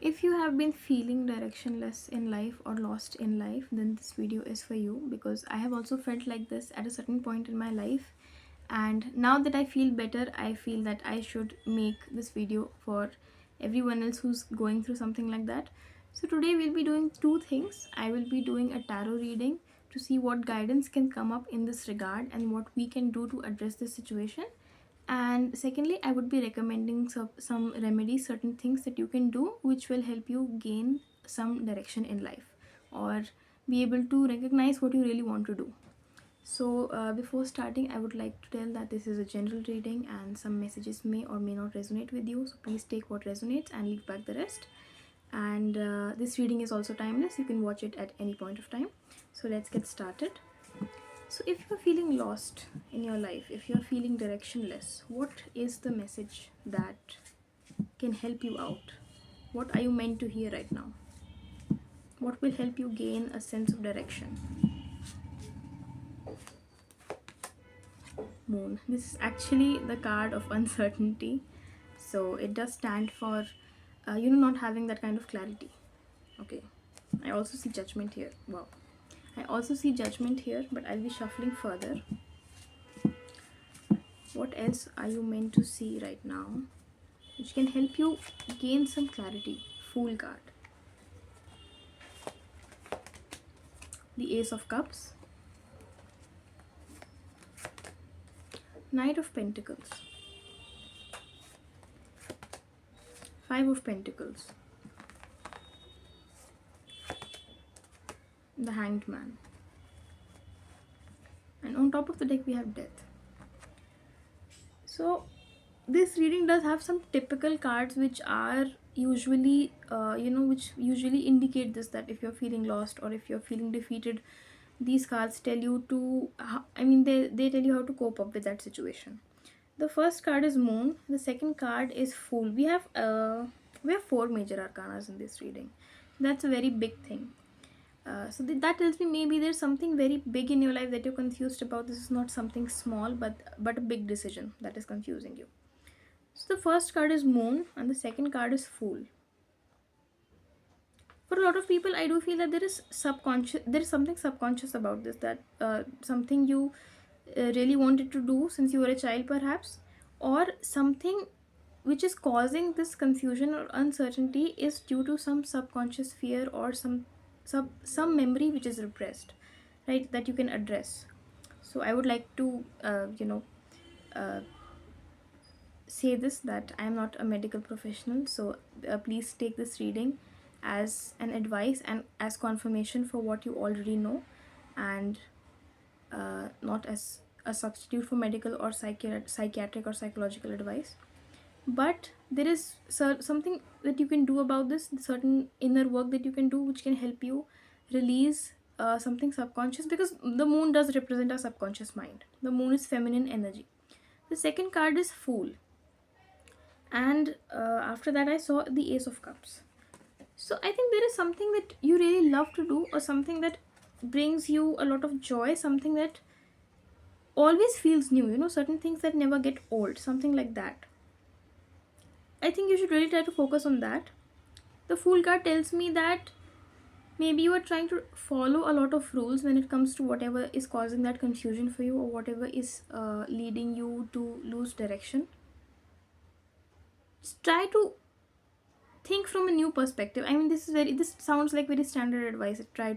If you have been feeling directionless in life or lost in life, then this video is for you, because I have also felt like this at a certain point in my life. And now that I feel better, I feel that I should make this video for everyone else who's going through something like that. So today we'll be doing two things. I will be doing a tarot reading to see what guidance can come up in this regard and what we can do to address this situation. And secondly, I would be recommending some remedies, certain things that you can do which will help you gain some direction in life, or be able to recognize what you really want to do. So before starting, I would like to tell that this is a general reading and some messages may or may not resonate with you, so please take what resonates and leave back the rest. And this reading is also timeless, you can watch it at any point of time. So let's get started. So, if you're feeling lost in your life, if you're feeling directionless, what is the message that can help you out? What are you meant to hear right now? What will help you gain a sense of direction? Moon. This is actually the card of uncertainty. So, it does stand for, not having that kind of clarity. Okay. I also see judgment here. Wow. I also see judgment here, but I'll be shuffling further. What else are you meant to see right now which can help you gain some clarity? Fool card, the Ace of Cups, Knight of Pentacles, Five of Pentacles, the Hanged Man, and on top of the deck we have Death. So this reading does have some typical cards which are usually which usually indicate this, that if you're feeling lost or if you're feeling defeated, these cards tell you to they tell you how to cope up with that situation. The first card is Moon, the second card is Fool. We have four major arcanas in this reading. That's a very big thing. That tells me maybe there's something very big in your life that you're confused about. This is not something small, but a big decision that is confusing you. So the first card is Moon and the second card is Fool. For a lot of people, I do feel that there is something subconscious about this, that something you really wanted to do since you were a child perhaps, or something which is causing this confusion or uncertainty is due to some subconscious fear or some memory which is repressed, right, that you can address. So I would like to uh, say this, that I am not a medical professional, so please take this reading as an advice and as confirmation for what you already know, and not as a substitute for medical or psychiatric or psychological advice. But there is something that you can do about this, certain inner work that you can do which can help you release something subconscious, because the moon does represent our subconscious mind. The moon is feminine energy. The second card is Fool, and after that I saw the Ace of Cups. So I think there is something that you really love to do, or something that brings you a lot of joy, something that always feels new, certain things that never get old, something like that. I think you should really try to focus on that. The Fool card tells me that maybe you are trying to follow a lot of rules when it comes to whatever is causing that confusion for you, or whatever is leading you to lose direction. Just try to think from a new perspective. This sounds like very standard advice. Try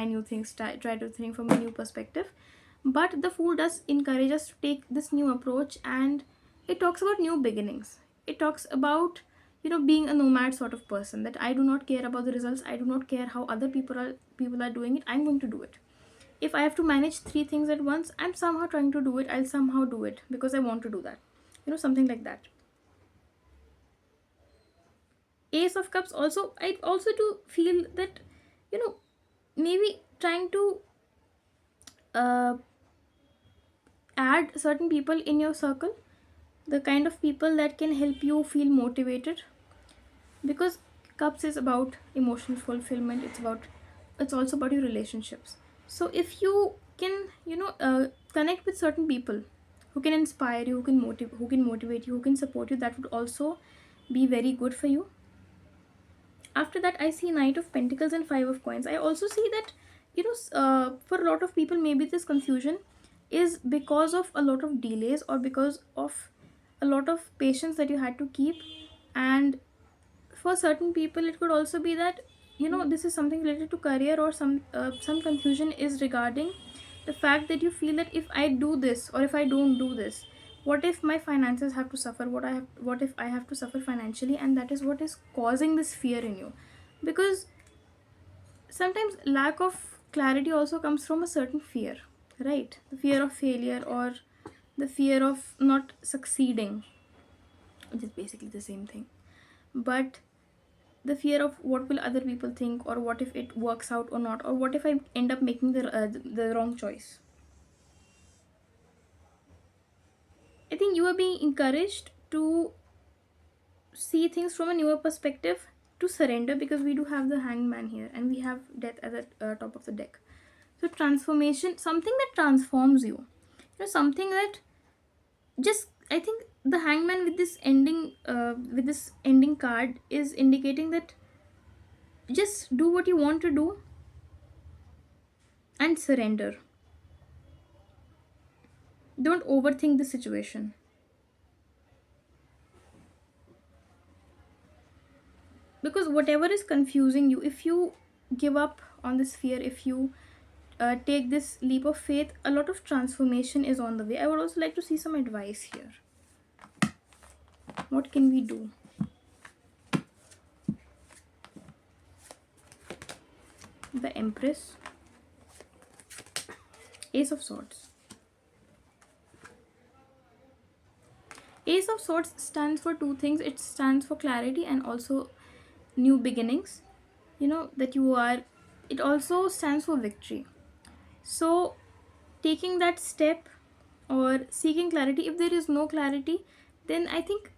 new things, try to think from a new perspective. But the Fool does encourage us to take this new approach, and it talks about new beginnings. It talks about being a nomad sort of person, that I do not care about the results, I do not care how other people are doing it, I'm going to do it. If I have to manage three things at once, I'm somehow trying to do it, I'll somehow do it because I want to do that, something like that. Ace of Cups, also I also do feel that maybe trying to uh, add certain people in your circle, the kind of people that can help you feel motivated, because Cups is about emotional fulfillment. It's also about your relationships. So if you can connect with certain people who can inspire you, who can motivate you, who can support you, that would also be very good for you. After that, I see Knight of Pentacles and Five of Coins. I also see that, for a lot of people, maybe this confusion is because of a lot of delays, or because of a lot of patience that you had to keep. And for certain people, it could also be that, this is something related to career, or some confusion is regarding the fact that you feel that if I do this, or if I don't do this, what if my finances have to suffer, what if I have to suffer financially, and that is what is causing this fear in you. Because sometimes lack of clarity also comes from a certain fear, right? The fear of failure, or the fear of not succeeding, which is basically the same thing. But the fear of what will other people think, or what if it works out or not, or what if I end up making the wrong choice. I think you are being encouraged to see things from a newer perspective, to surrender, because we do have the hangman here, and we have death at the top of the deck. So transformation, something that transforms you, something that just, I think the hangman with this ending card is indicating that just do what you want to do and surrender. Don't overthink the situation, because whatever is confusing you, if you give up on this fear, if you take this leap of faith, a lot of transformation is on the way. I would also like to see some advice here. What can we do? The Empress, Ace of Swords. Ace of Swords stands for two things. It stands for clarity and also new beginnings. That you are, it also stands for victory. So taking that step, or seeking clarity, if there is no clarity, then I think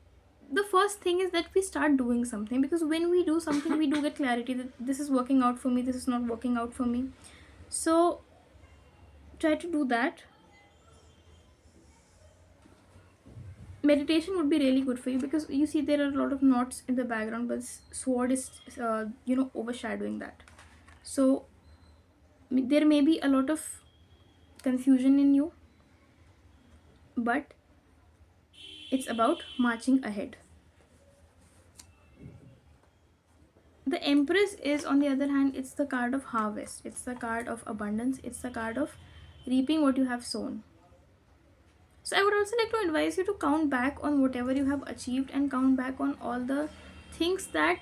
the first thing is that we start doing something, because when we do something, we do get clarity that this is working out for me, this is not working out for me. So try to do that. Meditation would be really good for you, because you see there are a lot of knots in the background, but sword is overshadowing that. So there may be a lot of confusion in you, but it's about marching ahead. The Empress is, on the other hand, it's the card of harvest, it's the card of abundance, it's the card of reaping what you have sown. So I would also like to advise you to count back on whatever you have achieved, and count back on all the things that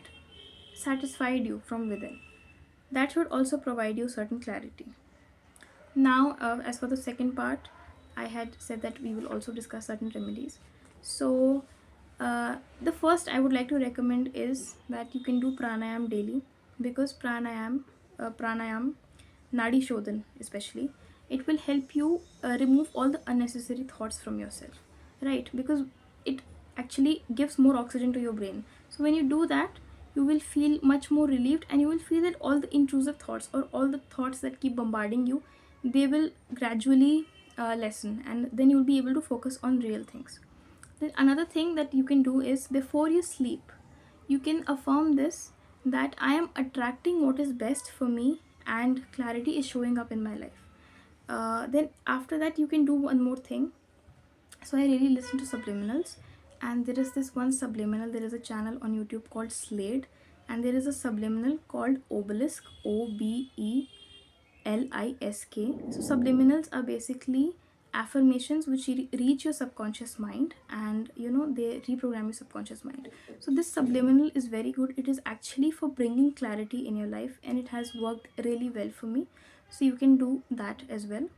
satisfied you from within. That should also provide you certain clarity. Now, as for the second part, I had said that we will also discuss certain remedies. So, the first I would like to recommend is that you can do pranayam daily, because pranayam, nadi shodhan especially, it will help you remove all the unnecessary thoughts from yourself, right? Because it actually gives more oxygen to your brain. So when you do that, you will feel much more relieved, and you will feel that all the intrusive thoughts, or all the thoughts that keep bombarding you, they will gradually lessen, and then you will be able to focus on real things. Then another thing that you can do is, before you sleep, you can affirm this, that I am attracting what is best for me, and clarity is showing up in my life. Then after that, you can do one more thing. So I really listen to subliminals, and there is this one subliminal, there is a channel on YouTube called Slade, and there is a subliminal called Obelisk, Obelisk. So subliminals are basically affirmations which reach your subconscious mind, and they reprogram your subconscious mind. So this subliminal is very good. It is actually for bringing clarity in your life, and it has worked really well for me. So you can do that as well.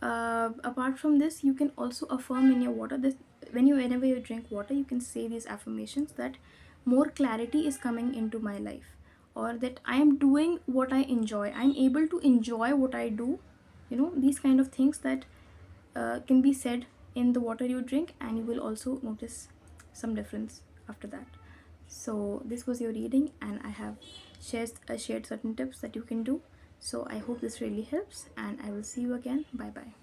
Apart from this, you can also affirm in your water. This, whenever you drink water, you can say these affirmations, that more clarity is coming into my life, or that I am doing what I enjoy, I'm able to enjoy what I do. These kind of things that can be said in the water you drink, and you will also notice some difference after that. So this was your reading, and I have shared certain tips that you can do. So I hope this really helps, and I will see you again. Bye bye.